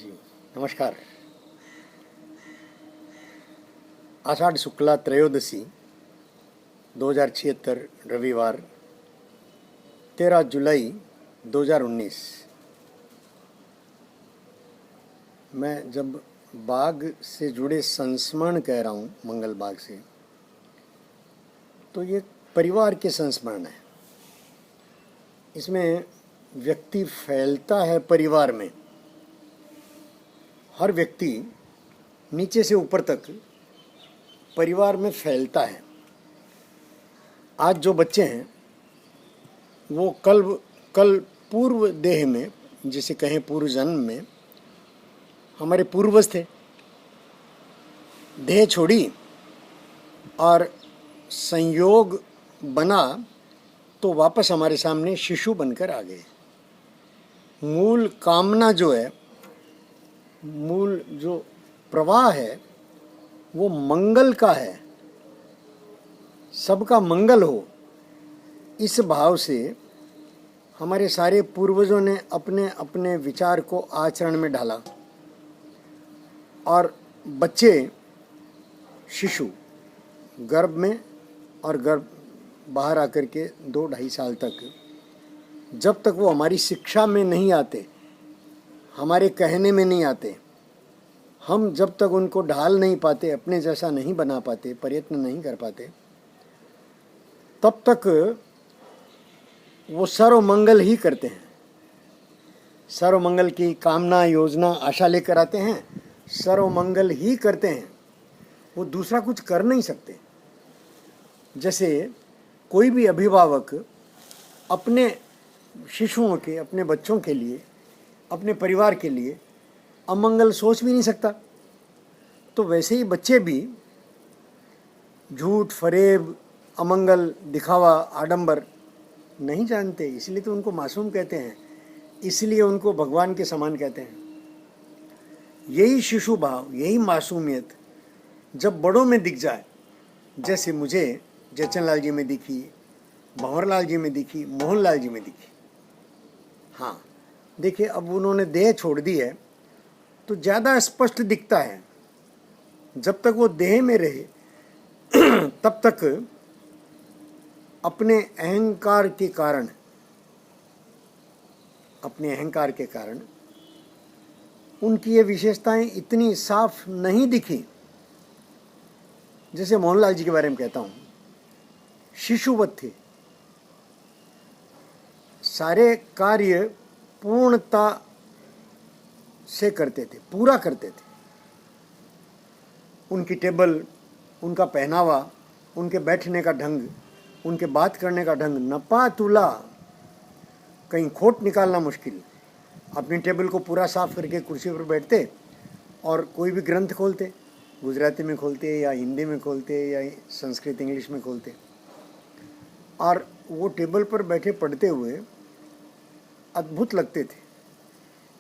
जी नमस्कार। आषाढ़ शुक्ला त्रयोदशी 2076 रविवार 13 जुलाई 2019। मैं जब बाग से जुड़े संस्मरण कह रहा हूँ, मंगल बाग से, तो ये परिवार के संस्मरण है। इसमें व्यक्ति फैलता है परिवार में। हर व्यक्ति नीचे से ऊपर तक परिवार में फैलता है। आज जो बच्चे हैं वो कल पूर्व देह में, जिसे कहें पूर्व जन्म में, हमारे पूर्वज थे। देह छोड़ी और संयोग बना तो वापस हमारे सामने शिशु बनकर आ गए। मूल कामना जो है, मूल जो प्रवाह है, वो मंगल का है। सबका मंगल हो, इस भाव से हमारे सारे पूर्वजों ने अपने अपने विचार को आचरण में ढाला। और बच्चे, शिशु गर्भ में और गर्भ बाहर आकर के 2-2.5 साल तक, जब तक वो हमारी शिक्षा में नहीं आते, हमारे कहने में नहीं आते, हम जब तक उनको ढाल नहीं पाते, अपने जैसा नहीं बना पाते, प्रयत्न नहीं कर पाते, तब तक वो सर्वमंगल ही करते हैं। सर्वमंगल की कामना, योजना, आशा लेकर आते हैं, सर्वमंगल ही करते हैं। वो दूसरा कुछ कर नहीं सकते। जैसे कोई भी अभिभावक अपने शिशुओं के, अपने बच्चों के लिए, अपने परिवार के लिए अमंगल सोच भी नहीं सकता, तो वैसे ही बच्चे भी झूठ, फरेब, अमंगल, दिखावा, आडंबर नहीं जानते। इसलिए तो उनको मासूम कहते हैं, इसलिए उनको भगवान के समान कहते हैं। यही शिशु भाव, यही मासूमियत जब बड़ों में दिख जाए, जैसे मुझे जयचंद जी में दिखी, भंवरलाल जी में दिखी, मोहनलाल जी में दिखी। हाँ, देखिए, अब उन्होंने देह छोड़ दी है तो ज़्यादा स्पष्ट दिखता है। जब तक वो देह में रहे तब तक अपने अहंकार के कारण, उनकी ये विशेषताएं इतनी साफ नहीं दिखी। जैसे मोहनलाल जी के बारे में कहता हूँ, शिशुवत थे, सारे कार्य पूर्णता से करते थे, पूरा करते थे। उनकी टेबल, उनका पहनावा, उनके बैठने का ढंग, उनके बात करने का ढंग, नपा तुला, कहीं खोट निकालना मुश्किल। अपनी टेबल को पूरा साफ करके कुर्सी पर बैठते और कोई भी ग्रंथ खोलते, गुजराती में खोलते या हिंदी में खोलते या संस्कृत इंग्लिश में खोलते, और वो टेबल पर बैठे पढ़ते हुए अद्भुत लगते थे।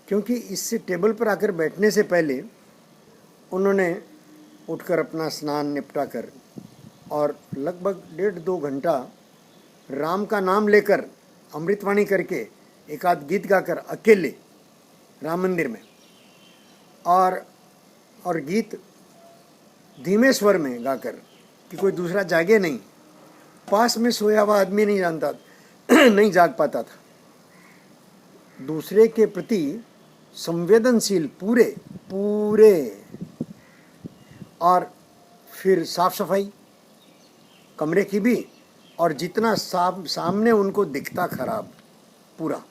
क्योंकि इससे टेबल पर आकर बैठने से पहले उन्होंने उठकर अपना स्नान निपटा कर और लगभग 1.5-2 घंटा राम का नाम लेकर, अमृतवाणी करके, एक आध गीत गाकर अकेले राम मंदिर में, और गीत धीमे स्वर में गाकर कि कोई दूसरा जागे नहीं। पास में सोया हुआ आदमी नहीं जानता नहीं जाग पाता था। दूसरे के प्रति संवेदनशील पूरे। और फिर साफ सफाई कमरे की भी, और जितना सामने उनको दिखता खराब, पूरा।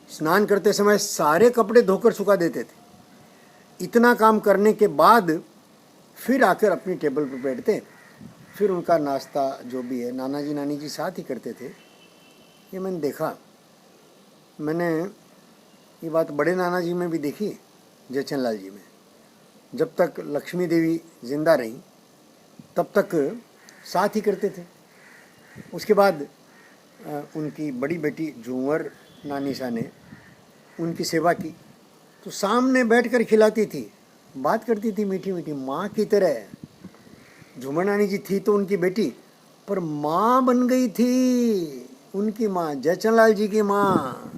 स्नान करते समय सारे कपड़े धोकर सुखा देते थे। इतना काम करने के बाद फिर आकर अपनी टेबल पर बैठते। फिर उनका नाश्ता जो भी है, नाना जी नानी जी साथ ही करते थे। ये मैंने देखा। मैंने ये बात बड़े नाना जी में भी देखी, जयचंद लाल जी में। जब तक लक्ष्मी देवी जिंदा रही तब तक साथ ही करते थे। उसके बाद उनकी बड़ी बेटी झूमर नानीसा ने उनकी सेवा की, तो सामने बैठकर खिलाती थी, बात करती थी मीठी मीठी, माँ की तरह। झूमर नानी जी थी तो उनकी बेटी, पर माँ बन गई थी उनकी माँ, जयचंद लाल जी की माँ।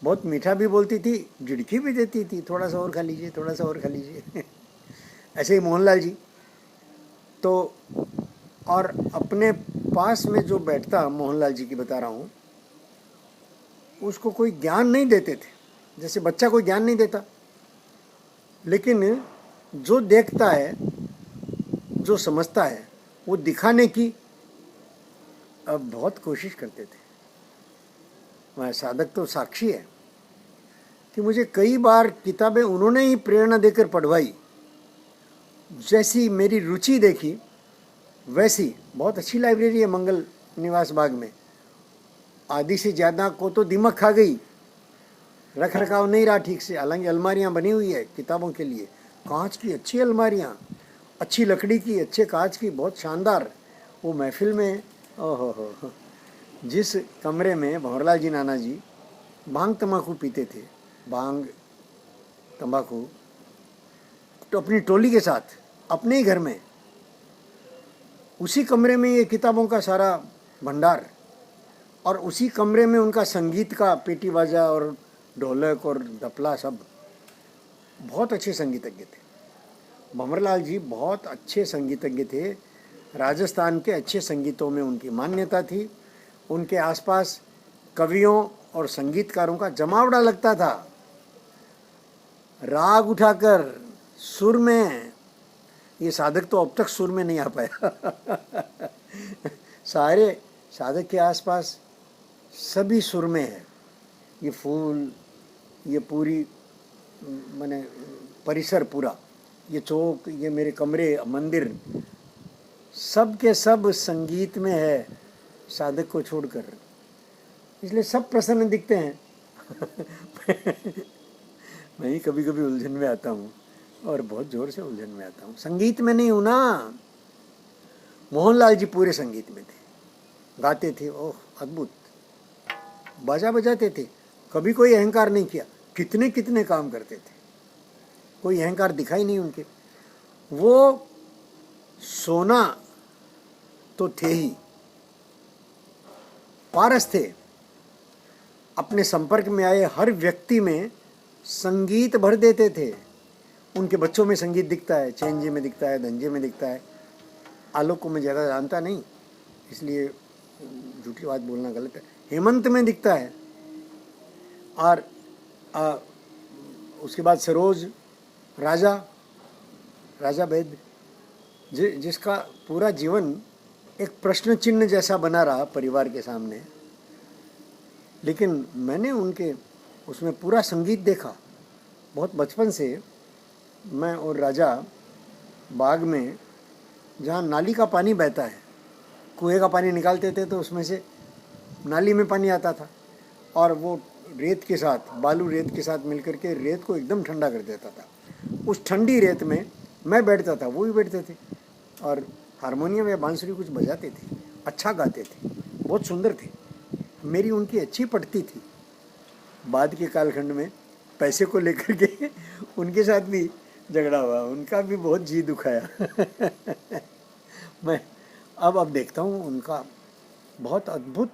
बहुत मीठा भी बोलती थी, झिड़की भी देती थी, थोड़ा सा और खा लीजिए, थोड़ा सा और खा लीजिए। ऐसे ही मोहनलाल जी तो, और अपने पास में जो बैठता, मोहनलाल जी की बता रहा हूँ, उसको कोई ज्ञान नहीं देते थे, जैसे बच्चा कोई ज्ञान नहीं देता, लेकिन जो देखता है, जो समझता है, वो दिखाने की अब बहुत कोशिश करते थे। मैं साधक तो साक्षी है कि मुझे कई बार किताबें उन्होंने ही प्रेरणा देकर पढ़वाई। जैसी मेरी रुचि देखी वैसी, बहुत अच्छी लाइब्रेरी है मंगल निवास बाग में, आधी से ज़्यादा को तो दिमाग खा गई, रख रखाव नहीं रहा ठीक से, हालांकि अलमारियाँ बनी हुई है किताबों के लिए, कांच की अच्छी अलमारियाँ, अच्छी लकड़ी की, अच्छे कांच की, बहुत शानदार। वो महफिल में, ओहो हो, जिस कमरे में भंवरलाल जी नाना जी भांग तम्बाकू पीते थे, भांग तंबाकू, तो अपनी टोली के साथ अपने ही घर में, उसी कमरे में ये किताबों का सारा भंडार, और उसी कमरे में उनका संगीत का पेटी बाजा और ढोलक और तबला, सब बहुत अच्छे संगीतज्ञ थे। भंवरलाल जी बहुत अच्छे संगीतज्ञ थे, राजस्थान के अच्छे संगीतों में उनकी मान्यता थी। उनके आसपास कवियों और संगीतकारों का जमावड़ा लगता था, राग उठाकर सुर में। ये साधक तो अब तक सुर में नहीं आ पाया। सारे साधक के आसपास सभी सुर में है। ये फूल, ये पूरी माने परिसर पूरा, ये चौक, ये मेरे कमरे, मंदिर, सब के सब संगीत में है साधक को छोड़कर, इसलिए सब प्रसन्न दिखते हैं। मैं ही कभी कभी उलझन में आता हूँ, और बहुत जोर से उलझन में आता हूँ। संगीत में नहीं हूँ ना। मोहनलाल जी पूरे संगीत में थे, गाते थे, ओह अद्भुत, बाजा बजाते थे, कभी कोई अहंकार नहीं किया, कितने कितने काम करते थे, कोई अहंकार दिखाई नहीं उनके। वो सोना तो थे ही, पारस थे, अपने संपर्क में आए हर व्यक्ति में संगीत भर देते थे। उनके बच्चों में संगीत दिखता है, चैनजी में दिखता है, धनजी में दिखता है। आलोक को मैं ज़्यादा जानता नहीं, इसलिए झूठी बात बोलना गलत है। हेमंत में दिखता है, और उसके बाद सरोज, राजा वैद, जिसका पूरा जीवन एक प्रश्न चिन्ह जैसा बना रहा परिवार के सामने, लेकिन मैंने उनके उसमें पूरा संगीत देखा। बहुत बचपन से मैं और राजा बाग में, जहाँ नाली का पानी बहता है, कुएं का पानी निकालते थे तो उसमें से नाली में पानी आता था, और वो रेत के साथ, बालू रेत के साथ मिलकर के रेत को एकदम ठंडा कर देता था। उस ठंडी रेत में मैं बैठता था, वो भी बैठते थे, और हारमोनियम या बांसुरी कुछ बजाते थे, अच्छा गाते थे, बहुत सुंदर थे। मेरी उनकी अच्छी पटती थी। बाद के कालखंड में पैसे को लेकर के उनके साथ भी झगड़ा हुआ, उनका भी बहुत जी दुखाया। मैं अब देखता हूँ उनका बहुत अद्भुत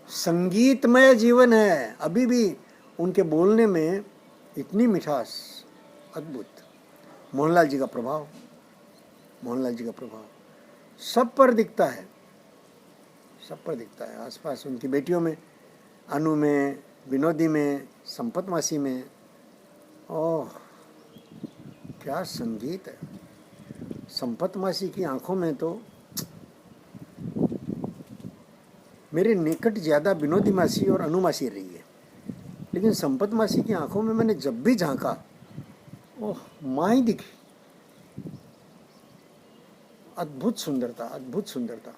संगीतमय जीवन है। अभी भी उनके बोलने में इतनी मिठास, अद्भुत। मोहनलाल जी का प्रभाव, मोहनलाल जी का प्रभाव सब पर दिखता है, सब पर दिखता है। आसपास उनकी बेटियों में, अनु में, विनोदी में, संपत मासी में, ओह क्या संगीत है। संपत मासी की आंखों में तो, मेरे निकट ज़्यादा विनोदी मासी और अनु मासी रही है, लेकिन संपत मासी की आंखों में मैंने जब भी झांका, ओह माँ ही दिखी। अद्भुत सुंदरता, अद्भुत सुंदरता।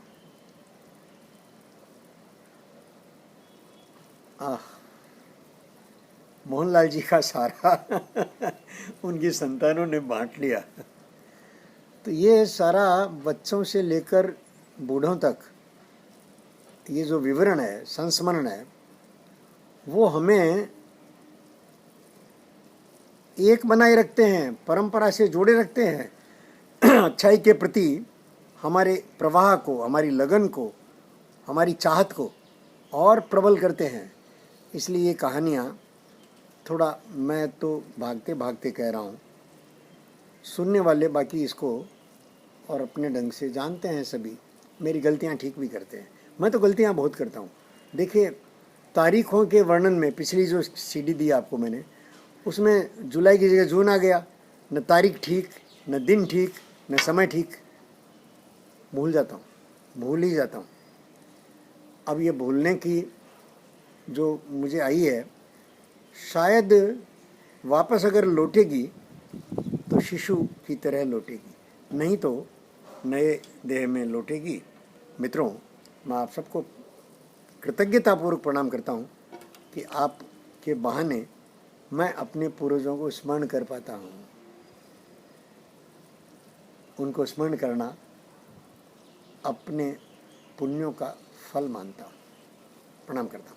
मोहनलाल जी का सारा उनकी संतानों ने बांट लिया। तो ये सारा बच्चों से लेकर बूढ़ों तक ये जो विवरण है, संस्मरण है, वो हमें एक बनाए रखते हैं, परंपरा से जोड़े रखते हैं। अच्छाई के प्रति हमारे प्रवाह को, हमारी लगन को, हमारी चाहत को और प्रबल करते हैं। इसलिए ये कहानियाँ थोड़ा मैं तो भागते भागते कह रहा हूँ, सुनने वाले बाकी इसको और अपने ढंग से जानते हैं सभी, मेरी गलतियाँ ठीक भी करते हैं। मैं तो गलतियाँ बहुत करता हूँ। देखिए, तारीखों के वर्णन में पिछली जो सीडी दी आपको मैंने, उसमें जुलाई की जगह जून आ गया। न तारीख ठीक, न दिन ठीक, न समय ठीक। भूल जाता हूँ, भूल ही जाता हूँ। अब ये भूलने की जो मुझे आई है, शायद वापस अगर लौटेगी तो शिशु की तरह लौटेगी, नहीं तो नए देह में लौटेगी। मित्रों, मैं आप सबको कृतज्ञतापूर्वक प्रणाम करता हूँ कि आपके बहाने मैं अपने पूर्वजों को स्मरण कर पाता हूँ। उनको स्मरण करना अपने पुण्यों का फल मानता हूँ। प्रणाम करता हूँ।